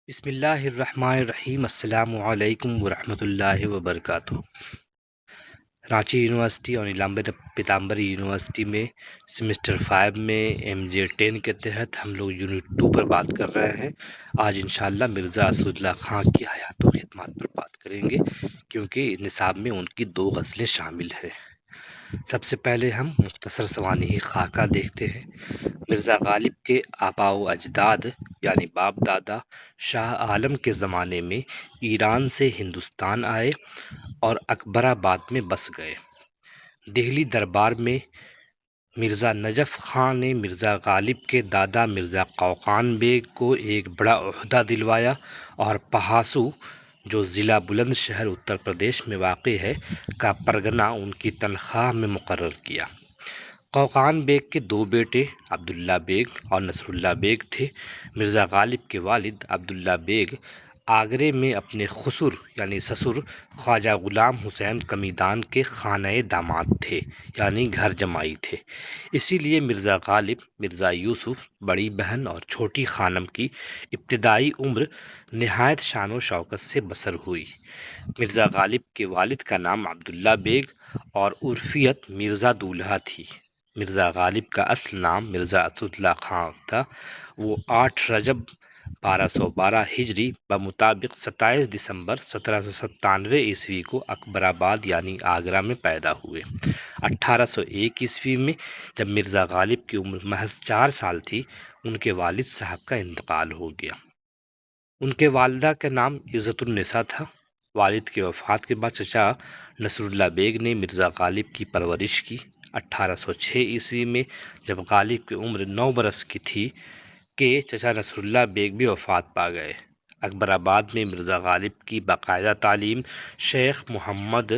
بسم اللہ الرحمن الرحیم۔ السلام علیکم ورحمۃ اللہ وبرکاتہ۔ رانچی یونیورسٹی اور نیلمبر پیتامبری یونیورسٹی میں سیمسٹر 5 میں MJ10 کے تحت ہم لوگ یونٹ 2 پر بات کر رہے ہیں۔ آج انشاءاللہ مرزا اسداللہ خان کی حیات و خدمات پر بات کریں گے، کیونکہ نصاب میں ان کی 2 غزلیں شامل ہیں۔ سب سے پہلے ہم مختصر سوانحی خاکہ دیکھتے ہیں۔ مرزا غالب کے آباء و اجداد یعنی باپ دادا شاہ عالم کے زمانے میں ایران سے ہندوستان آئے اور اکبر آباد میں بس گئے۔ دہلی دربار میں مرزا نجف خان نے مرزا غالب کے دادا مرزا قوقان بیگ کو ایک بڑا عہدہ دلوایا اور پہاسو، جو ضلع بلند شہر اتر پردیش میں واقع ہے، کا پرگنہ ان کی تنخواہ میں مقرر کیا۔ قوقان بیگ کے 2 بیٹے عبداللہ بیگ اور نصر اللہ بیگ تھے۔ مرزا غالب کے والد عبداللہ بیگ آگرے میں اپنے خسر یعنی سسر خواجہ غلام حسین قمیدان کے خانہ داماد تھے، یعنی گھر جمائی تھے۔ اسی لیے مرزا غالب، مرزا یوسف، بڑی بہن اور چھوٹی خانم کی ابتدائی عمر نہایت شان و شوکت سے بسر ہوئی۔ مرزا غالب کے والد کا نام عبداللہ بیگ اور عرفیت مرزا دولہا تھی۔ مرزا غالب کا اصل نام مرزا اسداللہ خان تھا۔ وہ 8 رجب 1212 ہجری بمطابق 27 دسمبر 1797 عیسوی کو اکبر آباد یعنی آگرہ میں پیدا ہوئے۔ 1801 عیسوی میں جب مرزا غالب کی عمر محض 4 سال تھی، ان کے والد صاحب کا انتقال ہو گیا۔ ان کے والدہ کا نام عزت النساء تھا۔ والد کی وفات کے بعد چچا نصر اللہ بیگ نے مرزا غالب کی پرورش کی۔ 1806 عیسوی میں جب غالب کی عمر 9 برس کی تھی کہ چچا نصر اللہ بیگ بھی وفات پا گئے۔ اکبر آباد میں مرزا غالب کی باقاعدہ تعلیم شیخ محمد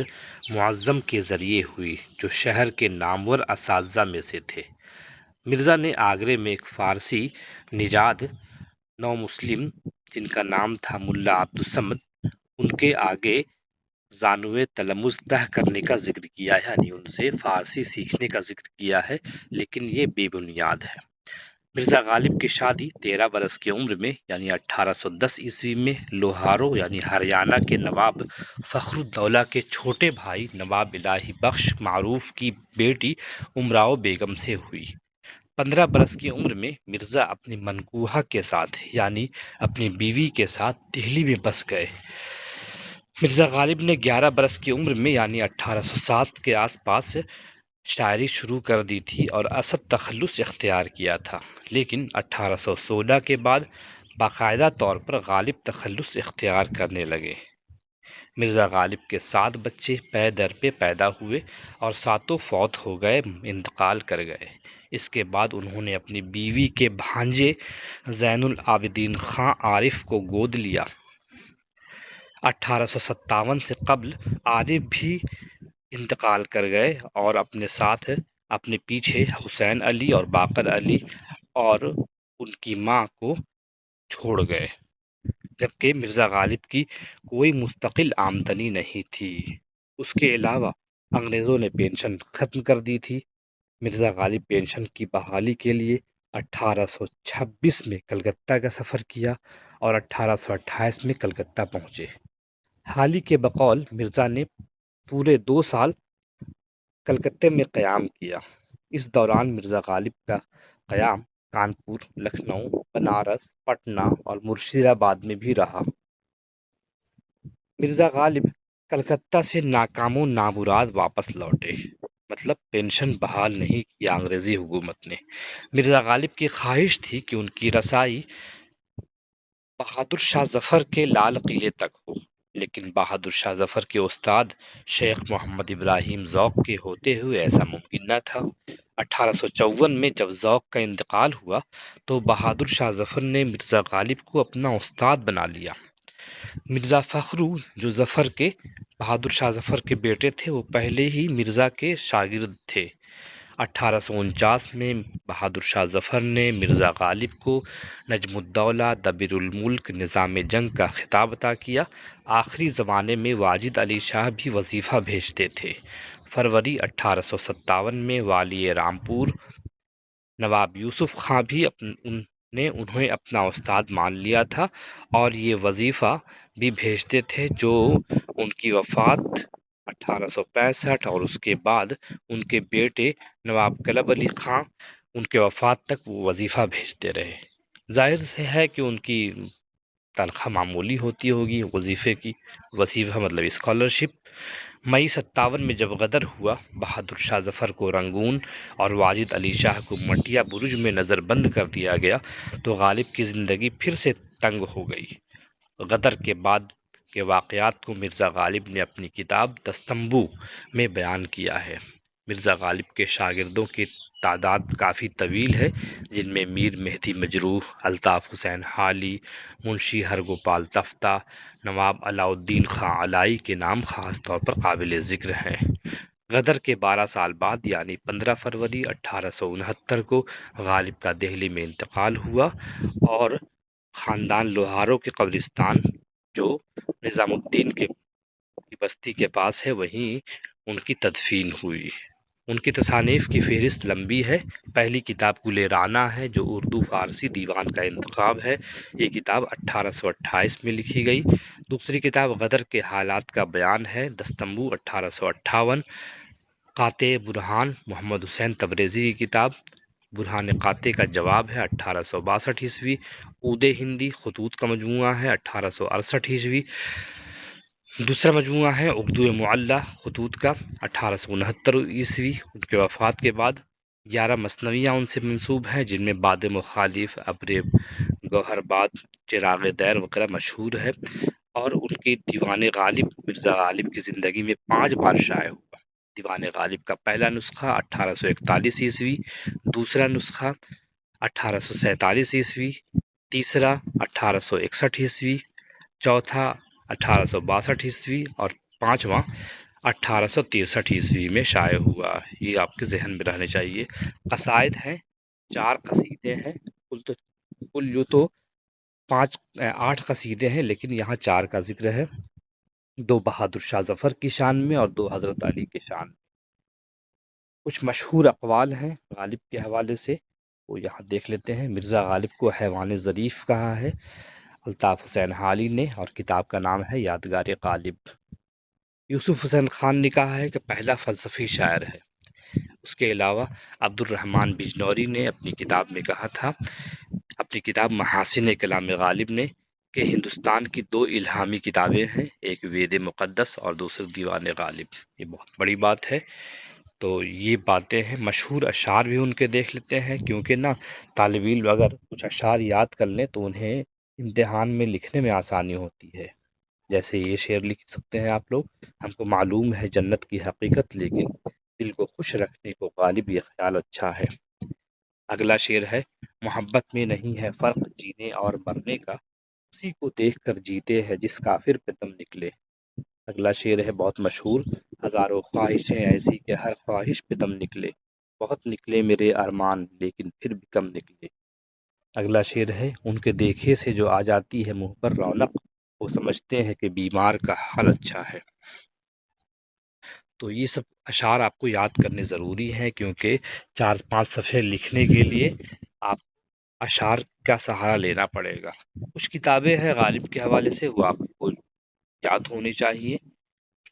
معظم کے ذریعے ہوئی، جو شہر کے نامور اساتذہ میں سے تھے۔ مرزا نے آگرے میں ایک فارسی نژاد نو مسلم جن کا نام تھا ملا عبدالصمد، ان کے آگے زانوِ تلمذ طے کرنے کا ذکر کیا ہے، یعنی ان سے فارسی سیکھنے کا ذکر کیا ہے، لیکن یہ بے بنیاد ہے۔ مرزا غالب کی شادی 13 برس کی عمر میں یعنی 1810 عیسوی میں لوہارو یعنی ہریانہ کے نواب فخر الدولہ کے چھوٹے بھائی نواب الہی بخش معروف کی بیٹی امراؤ بیگم سے ہوئی۔ 15 برس کی عمر میں مرزا اپنی منکوحہ کے ساتھ یعنی اپنی بیوی کے ساتھ دہلی میں بس گئے۔ مرزا غالب نے 11 برس کی عمر میں یعنی 1807 کے آس پاس شاعری شروع کر دی تھی اور اسد تخلص اختیار کیا تھا، لیکن 1816 کے بعد باقاعدہ طور پر غالب تخلص اختیار کرنے لگے۔ مرزا غالب کے 7 بچے پے در پہ پیدا ہوئے اور 7 فوت ہو گئے، انتقال کر گئے۔ اس کے بعد انہوں نے اپنی بیوی کے بھانجے زین العابدین خان عارف کو گود لیا۔ 1857 سے قبل عارف بھی انتقال کر گئے اور اپنے ساتھ اپنے پیچھے حسین علی اور باقر علی اور ان کی ماں کو چھوڑ گئے، جبکہ مرزا غالب کی کوئی مستقل آمدنی نہیں تھی۔ اس کے علاوہ انگریزوں نے پینشن ختم کر دی تھی۔ مرزا غالب پینشن کی بحالی کے لیے 1826 میں کلکتہ کا سفر کیا اور 1828 میں کلکتہ پہنچے۔ حال ہی کے بقول مرزا نے پورے 2 سال کلکتہ میں قیام کیا۔ اس دوران مرزا غالب کا قیام کانپور، لکھنؤ، بنارس، پٹنہ اور مرشد آباد میں بھی رہا۔ مرزا غالب کلکتہ سے ناکام و نامراد واپس لوٹے، مطلب پینشن بحال نہیں کیا انگریزی حکومت نے۔ مرزا غالب کی خواہش تھی کہ ان کی رسائی بہادر شاہ ظفر کے لال قلعے تک ہو، لیکن بہادر شاہ ظفر کے استاد شیخ محمد ابراہیم ذوق کے ہوتے ہوئے ایسا ممکن نہ تھا۔ 1854 میں جب ذوق کا انتقال ہوا تو بہادر شاہ ظفر نے مرزا غالب کو اپنا استاد بنا لیا۔ مرزا فخرو جو ظفر کے بہادر شاہ ظفر کے بیٹے تھے، وہ پہلے ہی مرزا کے شاگرد تھے۔ 1849 میں بہادر شاہ ظفر نے مرزا غالب کو نجم الدولہ، دبیر الملک، نظام جنگ کا خطاب عطا کیا۔ آخری زمانے میں واجد علی شاہ بھی وظیفہ بھیجتے تھے۔ فروری 1857 میں والی رامپور نواب یوسف خان بھی نے انہیں اپنا استاد مان لیا تھا اور یہ وظیفہ بھی بھیجتے تھے جو ان کی وفات 1865 اور اس کے بعد ان کے بیٹے نواب کلب علی خان ان کے وفات تک وہ وظیفہ بھیجتے رہے۔ ظاہر سے ہے کہ ان کی تنخواہ معمولی ہوتی ہوگی وظیفے کی، وظیفہ مطلب اسکالرشپ۔ مئی 57 میں جب غدر ہوا، بہادر شاہ ظفر کو رنگون اور واجد علی شاہ کو مٹیا برج میں نظر بند کر دیا گیا تو غالب کی زندگی پھر سے تنگ ہو گئی۔ غدر کے بعد کے واقعات کو مرزا غالب نے اپنی کتاب دستمبو میں بیان کیا ہے۔ مرزا غالب کے شاگردوں کی تعداد کافی طویل ہے، جن میں میر مہدی مجروح، الطاف حسین حالی، منشی ہرگوپال تفتہ، نواب علاء الدین خاں علائی کے نام خاص طور پر قابل ذکر ہیں۔ غدر کے 12 سال بعد یعنی 15 فروری 1869 کو غالب کا دہلی میں انتقال ہوا اور خاندان لوہاروں کے قبرستان جو نظام الدین کی بستی کے پاس ہے وہیں ان کی تدفین ہوئی۔ ان کی تصانیف کی فہرست لمبی ہے۔ پہلی کتاب گل رانا ہے جو اردو فارسی دیوان کا انتخاب ہے، یہ کتاب 1828 میں لکھی گئی۔ دوسری کتاب غدر کے حالات کا بیان ہے، دستمبو 1858۔ قاطع برہان محمد حسین تبریزی کی کتاب برہان قاطع کا جواب ہے 1862 عود ہندی خطوط کا مجموعہ ہے 1868 دوسرا مجموعہ ہے اردو معلی خطوط کا 1869 ان کے وفات کے بعد 11 مثنویاں ان سے منسوب ہیں، جن میں باد مخالف، ابر گوہر باد، چراغ دیر وغیرہ مشہور ہے، اور ان کی دیوان غالب مرزا غالب کی زندگی میں 5 بار شائع ہوا۔ دیوان غالب کا پہلا نسخہ 1841 دوسرا نسخہ 1847 تیسرا 1861 چوتھا 1862 اور پانچواں 1863 میں شائع ہوا۔ یہ آپ کے ذہن میں رہنے چاہیے۔ قصائد ہیں، 4 قصیدے ہیں، کل یوں تو 8 قصیدے ہیں لیکن یہاں 4 کا ذکر ہے، 2 بہادر شاہ ظفر کی شان میں اور 2 حضرت علی کی شان میں۔ کچھ مشہور اقوال ہیں غالب کے حوالے سے، وہ یہاں دیکھ لیتے ہیں۔ مرزا غالب کو حیوان ظریف کہا ہے الطاف حسین حالی نے، اور کتاب کا نام ہے یادگار غالب۔ یوسف حسین خان نے کہا ہے کہ پہلا فلسفی شاعر ہے۔ اس کے علاوہ عبد الرحمن بجنوری نے اپنی کتاب میں کہا تھا، اپنی کتاب محاسن کلام غالب نے، کہ ہندوستان کی 2 الہامی کتابیں ہیں، ایک وید مقدس اور دوسری دیوان غالب۔ یہ بہت بڑی بات ہے۔ تو یہ باتیں ہیں، مشہور اشعار بھی ان کے دیکھ لیتے ہیں، کیونکہ نا طالب علم اگر کچھ اشعار یاد کر لیں تو انہیں امتحان میں لکھنے میں آسانی ہوتی ہے۔ جیسے یہ شعر لکھ سکتے ہیں آپ لوگ، ہم کو معلوم ہے جنت کی حقیقت لیکن دل کو خوش رکھنے کو غالب یہ خیال اچھا ہے۔ اگلا شعر ہے، محبت میں نہیں ہے فرق جینے اور مرنے کا، اسی کو دیکھ کر جیتے ہیں جس کافر پہ دم نکلے۔ اگلا شعر ہے بہت مشہور، ہزاروں خواہشیں ایسی کہ ہر خواہش پہ دم نکلے، بہت نکلے میرے ارمان لیکن پھر بھی کم نکلے۔ اگلا شعر ہے، ان کے دیکھے سے جو آ جاتی ہے منہ پر رونق، وہ سمجھتے ہیں کہ بیمار کا حال اچھا ہے۔ تو یہ سب اشعار آپ کو یاد کرنے ضروری ہیں، کیونکہ 4-5 صفحے لکھنے کے لیے آپ اشعار کا سہارا لینا پڑے گا۔ کچھ کتابیں ہیں غالب کے حوالے سے، وہ آپ کو یاد ہونی چاہیے۔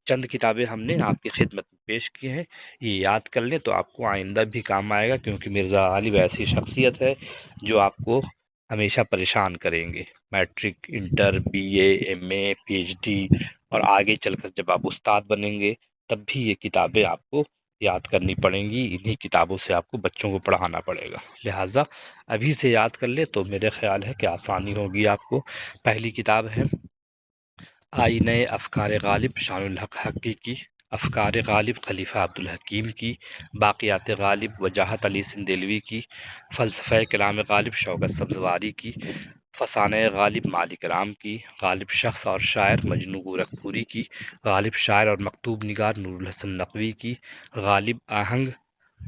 چند کتابیں ہم نے آپ کی خدمت میں پیش کی ہیں، یہ یاد کر لیں تو آپ کو آئندہ بھی کام آئے گا، کیونکہ مرزا غالب ایسی شخصیت ہے جو آپ کو ہمیشہ پریشان کریں گے۔ Matric, inter, B A, M A, P H D اور آگے چل کر جب آپ استاد بنیں گے تب بھی یہ کتابیں آپ کو یاد کرنی پڑیں گی، انہی کتابوں سے آپ کو بچوں کو پڑھانا پڑے گا، لہٰذا ابھی سے یاد کر لیں تو میرے خیال ہے کہ آسانی ہوگی آپ کو۔ پہلی کتاب ہے آئینہ افکار غالب شان الحق حقی کی، افکار غالب خلیفہ عبدالحکیم کی، باقیات غالب وجاہت علی سندھلوی کی، فلسفہ کلام غالب شوکت سبزواری کی، فسانہ غالب مالک رام کی، غالب شخص اور شاعر مجنو گورکھپوری کی، غالب شاعر اور مکتوب نگار نور الحسن نقوی کی، غالب آہنگ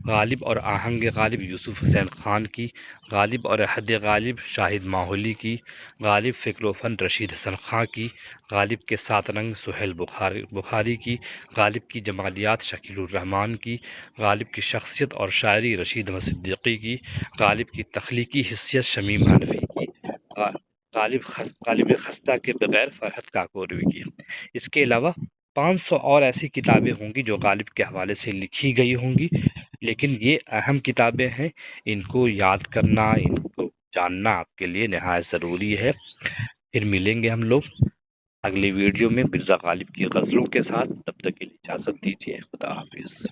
غالب اور آہنگ غالب یوسف حسین خان کی، غالب اور حد غالب شاہد ماحولی کی، غالب فکر و فن رشید حسن خان کی، غالب کے سات رنگ سہیل بخاری کی، غالب کی جمالیات شکیل الرحمان کی، غالب کی شخصیت اور شاعری رشید احمد صدیقی کی، غالب کی تخلیقی حیثیت شمیم حنفی کی، غالب خستہ کے بغیر فرحت کاکوروی کی۔ اس کے علاوہ 500 اور ایسی کتابیں ہوں گی جو غالب کے حوالے سے لکھی گئی ہوں گی، لیکن یہ اہم کتابیں ہیں، ان کو یاد کرنا، ان کو جاننا آپ کے لیے نہایت ضروری ہے۔ پھر ملیں گے ہم لوگ اگلی ویڈیو میں مرزا غالب کی غزلوں کے ساتھ، تب تک کے لیے اجازت دیجیے، خدا حافظ۔